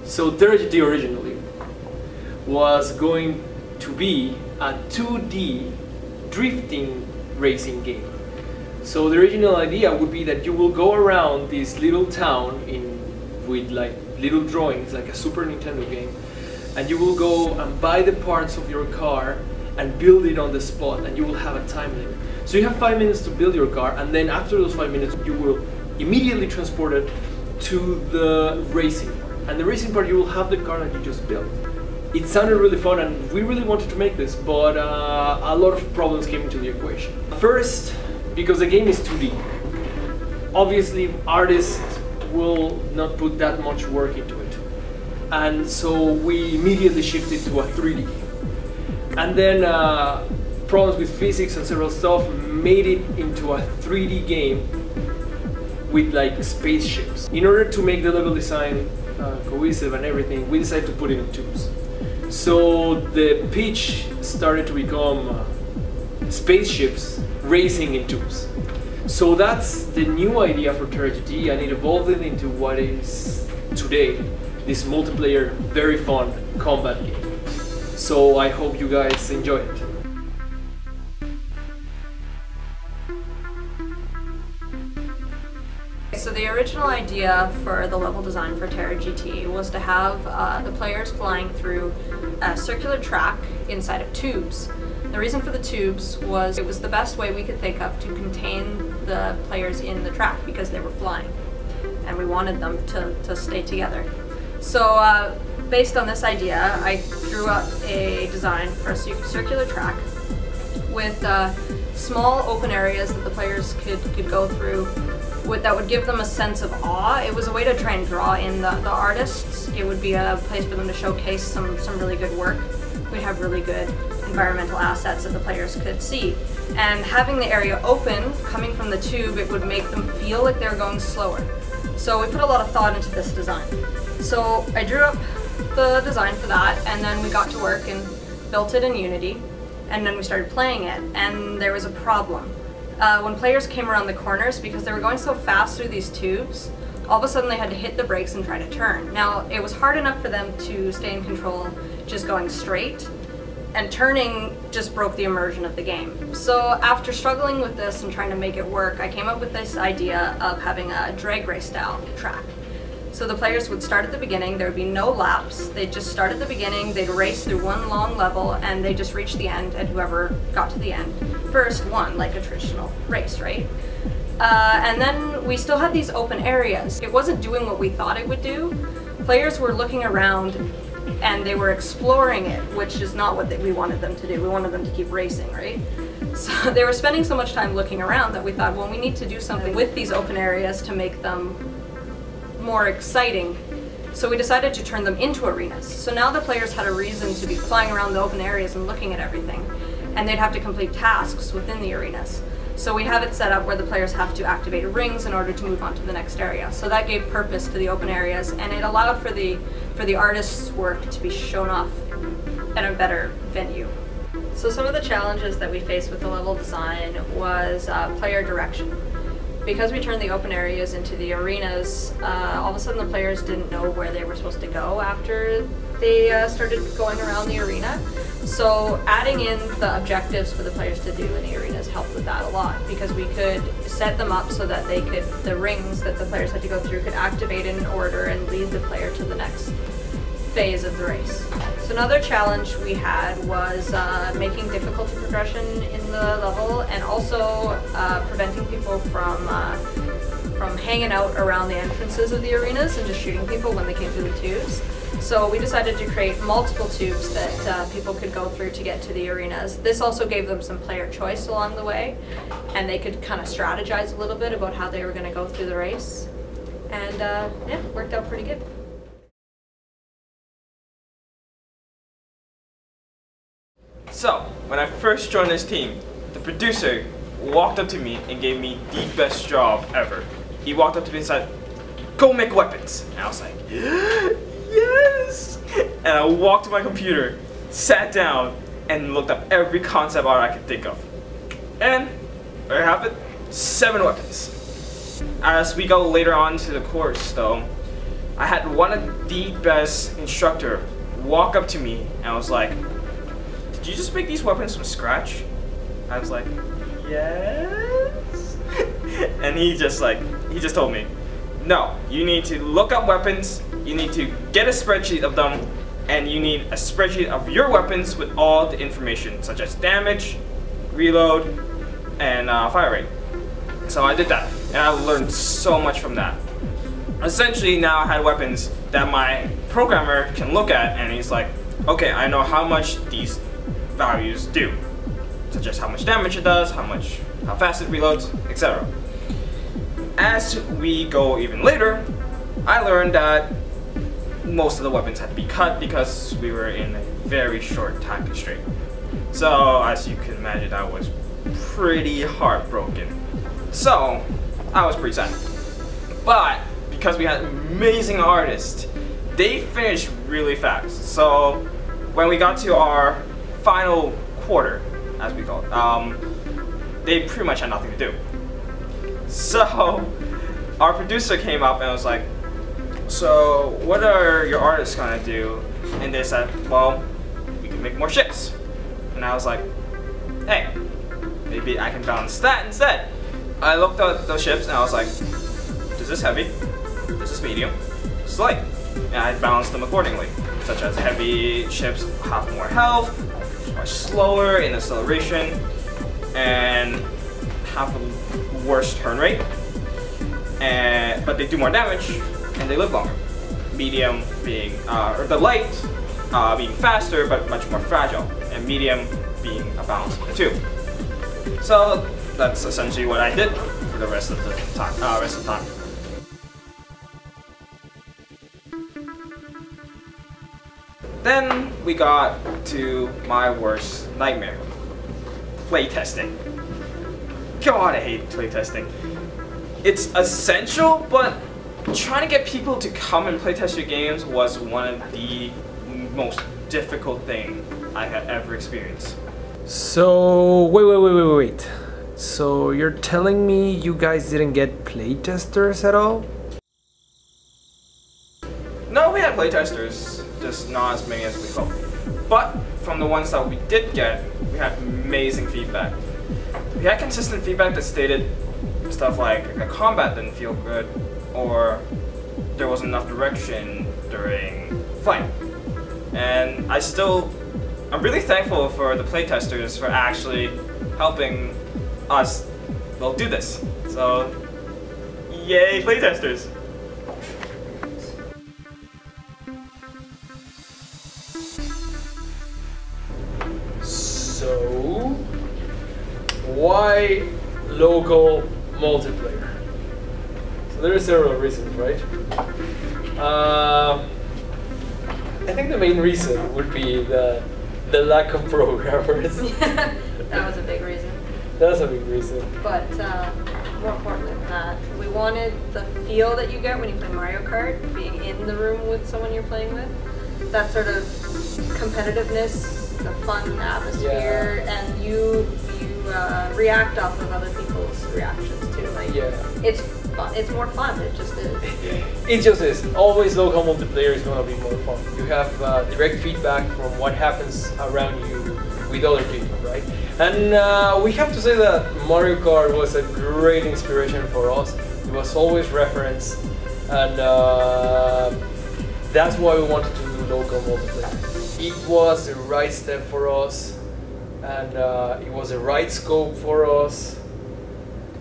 So TerraGT originally was going to be a 2D drifting racing game. So the original idea would be that you will go around this little town with like little drawings, like a Super Nintendo game, and you will go and buy the parts of your car and build it on the spot, and you will have a time limit. So you have 5 minutes to build your car, and then after those 5 minutes you will immediately transport it to the racing part. And the racing part, you will have the car that you just built. It sounded really fun, and we really wanted to make this, but a lot of problems came into the equation. First, because the game is 2D. Obviously, artists will not put that much work into it. And so we immediately shifted to a 3D game. And then problems with physics and several stuff made it into a 3D game with like spaceships. In order to make the level design cohesive and everything, we decided to put it in tubes. So the pitch started to become spaceships racing in tubes. So that's the new idea for TerraGT, and it evolved into what is today this multiplayer, very fun combat game. So I hope you guys enjoy it. So the original idea for the level design for TerraGT was to have the players flying through a circular track inside of tubes. The reason for the tubes was it was the best way we could think of to contain the players in the track because they were flying, and we wanted them to stay together. So based on this idea, I drew up a design for a circular track with small open areas that the players could go through that would give them a sense of awe. It was a way to try and draw in the artists. It would be a place for them to showcase some really good work. We'd have really good environmental assets that the players could see. And having the area open, coming from the tube, it would make them feel like they were going slower. So we put a lot of thought into this design. So I drew up the design for that, and then we got to work and built it in Unity, and then we started playing it, and there was a problem. When players came around the corners, because they were going so fast through these tubes, all of a sudden they had to hit the brakes and try to turn. Now, it was hard enough for them to stay in control just going straight, and turning just broke the immersion of the game. So after struggling with this and trying to make it work, I came up with this idea of having a drag race style track. So the players would start at the beginning, there would be no laps, they'd just start at the beginning, they'd race through one long level, and they just reach the end, and whoever got to the end first won, like a traditional race, right? And then we still had these open areas. It wasn't doing what we thought it would do. Players were looking around and they were exploring it, which is not what we wanted them to do. We wanted them to keep racing, right? So they were spending so much time looking around that we thought, well, we need to do something with these open areas to make them more exciting. So we decided to turn them into arenas. So now the players had a reason to be flying around the open areas and looking at everything, and they'd have to complete tasks within the arenas. So we have it set up where the players have to activate rings in order to move on to the next area. So that gave purpose to the open areas, and it allowed for the artist's work to be shown off at a better venue. So some of the challenges that we faced with the level design was player direction. Because we turned the open areas into the arenas, all of a sudden the players didn't know where they were supposed to go after they started going around the arena. So adding in the objectives for the players to do in the arenas helped with that a lot, because we could set them up so that the rings that the players had to go through could activate in order and lead the player to the next phase of the race. So another challenge we had was making difficulty progression in the level, and also preventing people from hanging out around the entrances of the arenas and just shooting people when they came through the tubes. So we decided to create multiple tubes that people could go through to get to the arenas. This also gave them some player choice along the way, and they could kind of strategize a little bit about how they were going to go through the race. And yeah, it worked out pretty good. So, when I first joined this team, the producer walked up to me and gave me the best job ever. He walked up to me and said, "Go make weapons." And I was like, yes! And I walked to my computer, sat down, and looked up every concept art I could think of. And there you have it, 7 weapons. As we go later on to the course though, I had one of the best instructor walk up to me and was like, "Did you just make these weapons from scratch?" I was like, "Yes." And he just told me, "No, you need to look up weapons, you need to get a spreadsheet of them, and you need a spreadsheet of your weapons with all the information, such as damage, reload, and fire rate." So I did that, and I learned so much from that. Essentially, now I had weapons that my programmer can look at, and he's like, "Okay, I know how much these values do, such as how much damage it does, how fast it reloads, etc." As we go even later, I learned that most of the weapons had to be cut because we were in a very short time constraint. So, as you can imagine, I was pretty heartbroken. So, I was pretty sad. But, because we had amazing artists, they finished really fast. So, when we got to our final quarter, as we call it, they pretty much had nothing to do. So, our producer came up and was like, "So, what are your artists gonna do?" And they said, "Well, we can make more ships." And I was like, "Hey, maybe I can balance that instead." I looked at those ships and I was like, "This is heavy, this is medium, this is light." And I balanced them accordingly, such as heavy ships have more health, are slower in acceleration, and have a worse turn rate, but they do more damage and they live longer. Medium being, or the light being faster but much more fragile, and medium being a balance of the two. So that's essentially what I did for the rest of the time. Then we got to my worst nightmare: playtesting. God, I hate playtesting. It's essential, but trying to get people to come and playtest your games was one of the most difficult things I had ever experienced. So, wait. So, you're telling me you guys didn't get playtesters at all? No, we had playtesters, just not as many as we hoped. But from the ones that we did get, we had amazing feedback. We had consistent feedback that stated stuff like the combat didn't feel good, or there wasn't enough direction during flight. And I'm really thankful for the playtesters for actually helping us, well, do this. So, yay playtesters! So, why local multiplayer? So there are several reasons, right? I think the main reason would be the lack of programmers. That was a big reason. That's a big reason. But more important than that, we wanted the feel that you get when you play Mario Kart, being in the room with someone you're playing with. That sort of competitiveness, the fun atmosphere, and you react off of other people's reactions too. Like, it's fun. It's more fun. It just is. It just is. Always local multiplayer is going to be more fun. You have direct feedback from what happens around you with other people, right? And we have to say that Mario Kart was a great inspiration for us. It was always referenced, and that's why we wanted to do local multiplayer. It was the right step for us, and it was the right scope for us,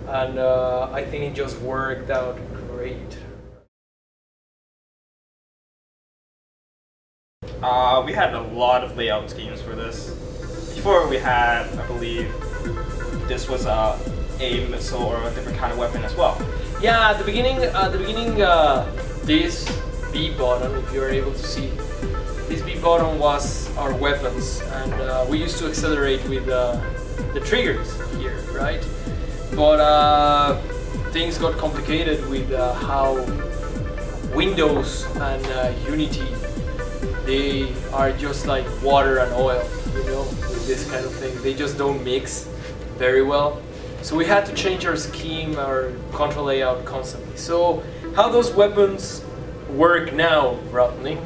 and I think it just worked out great. We had a lot of layout schemes for this. Before we had, I believe, this was a missile or a different kind of weapon as well. Yeah, at the beginning, this B button, if you're able to see, this B button was our weapons, and we used to accelerate with the triggers here, right? But things got complicated with how Windows and Unity, they are just like water and oil, you know, with this kind of thing. They just don't mix very well. So we had to change our scheme, our control layout constantly. So how those weapons work now, Rodney?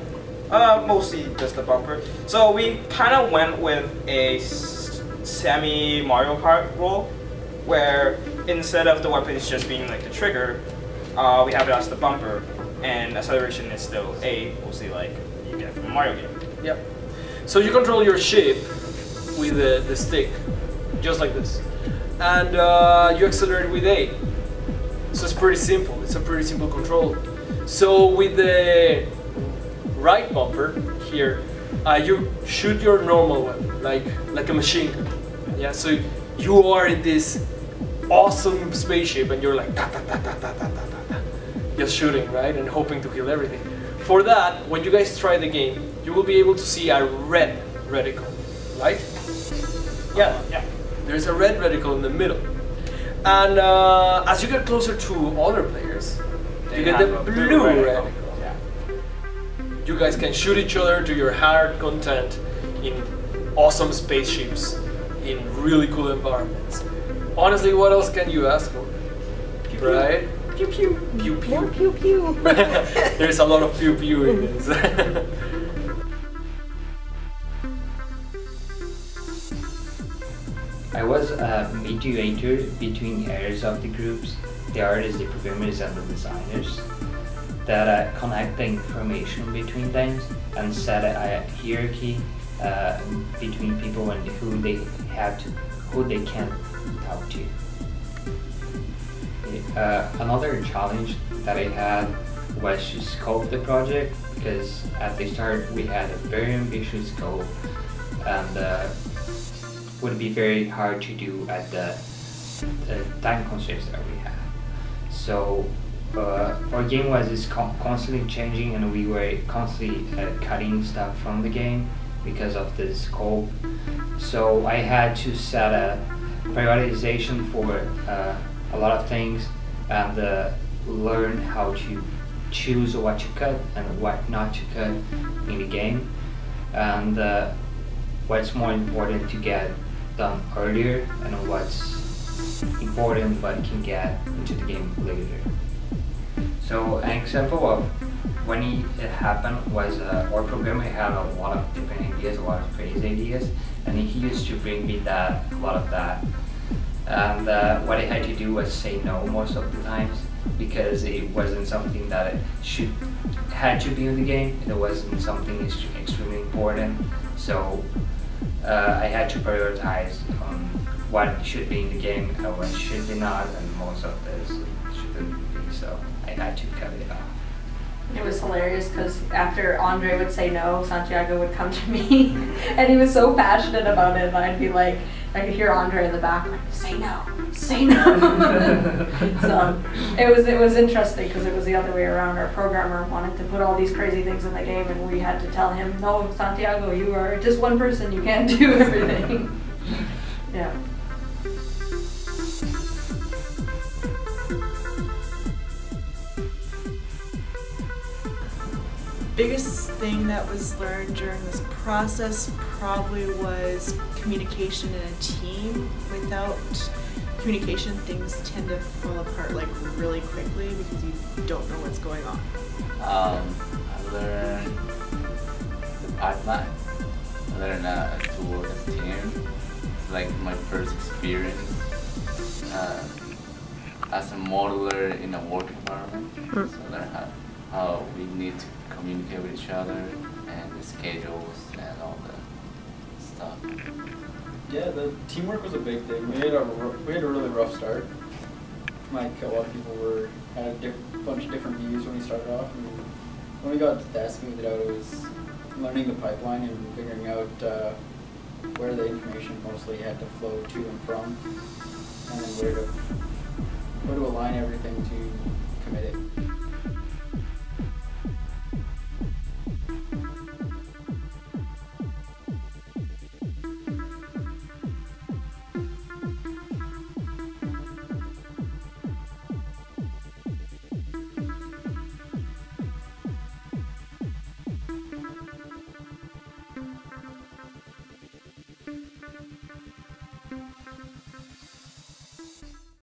Mostly just the bumper. So we kind of went with a semi Mario Kart role, where instead of the weapons just being like the trigger, we have it as the bumper, and acceleration is still mostly like you get from a Mario game. Yep. So you control your ship with the stick, just like this, and you accelerate with A. So it's pretty simple. It's a pretty simple control. So with the right bumper here, you shoot your normal weapon, like a machine gun. Yeah. So you are in this awesome spaceship, and you're like ta ta ta ta ta ta ta ta, just shooting, right, and hoping to kill everything. For that, when you guys try the game, you will be able to see a red reticle, right? Yeah, yeah. There's a red reticle in the middle, and as you get closer to other players, you get the blue reticle. Yeah. You guys can shoot each other to your heart content in awesome spaceships, in really cool environments. Honestly, what else can you ask for? Pew, pew. Right? Pew pew. Pew pew. More pew pew. There's a lot of pew pew in this. I was a mediator between areas of the groups, the artists, the programmers and the designers, that connect the information between them and set a hierarchy between people and who they can talk to. Another challenge that I had was to scope the project, because at the start we had a very ambitious goal, and would be very hard to do at the time constraints that we had. So our game was constantly changing, and we were constantly cutting stuff from the game because of the scope. So I had to set a prioritization for a lot of things, and learn how to choose what to cut and what not to cut in the game, and what's more important to get done earlier, and what's important but can get into the game later. So an example of when it happened was our programmer had a lot of different ideas, a lot of crazy ideas, and he used to bring me a lot of that. And what I had to do was say no most of the times, because it wasn't something that had to be in the game. It wasn't something extremely important. So I had to prioritize on what should be in the game and what should be not, and most of this shouldn't be. So I had to cut it off. It was hilarious because after Andre would say no, Santiago would come to me, and he was so passionate about it, and I'd be like, I could hear Andre in the back, like, say no, say no. So it was interesting because it was the other way around. Our programmer wanted to put all these crazy things in the game, and we had to tell him, no, Santiago, you are just one person, you can't do everything. Yeah. Biggest thing that was learned during this process probably was communication in a team. Without communication, things tend to fall apart like really quickly because you don't know what's going on. I learned the pipeline. I learned to work as a team. It's like my first experience as a modeler in a work environment. So I learned how we need to communicate with each other, and the schedules and all the stuff. Yeah, the teamwork was a big thing. We had a really rough start. Like, a lot of people had a bunch of different views when we started off. And when we got that smoothed out, it was learning the pipeline and figuring out where the information mostly had to flow to and from, and then where to align everything to commit it.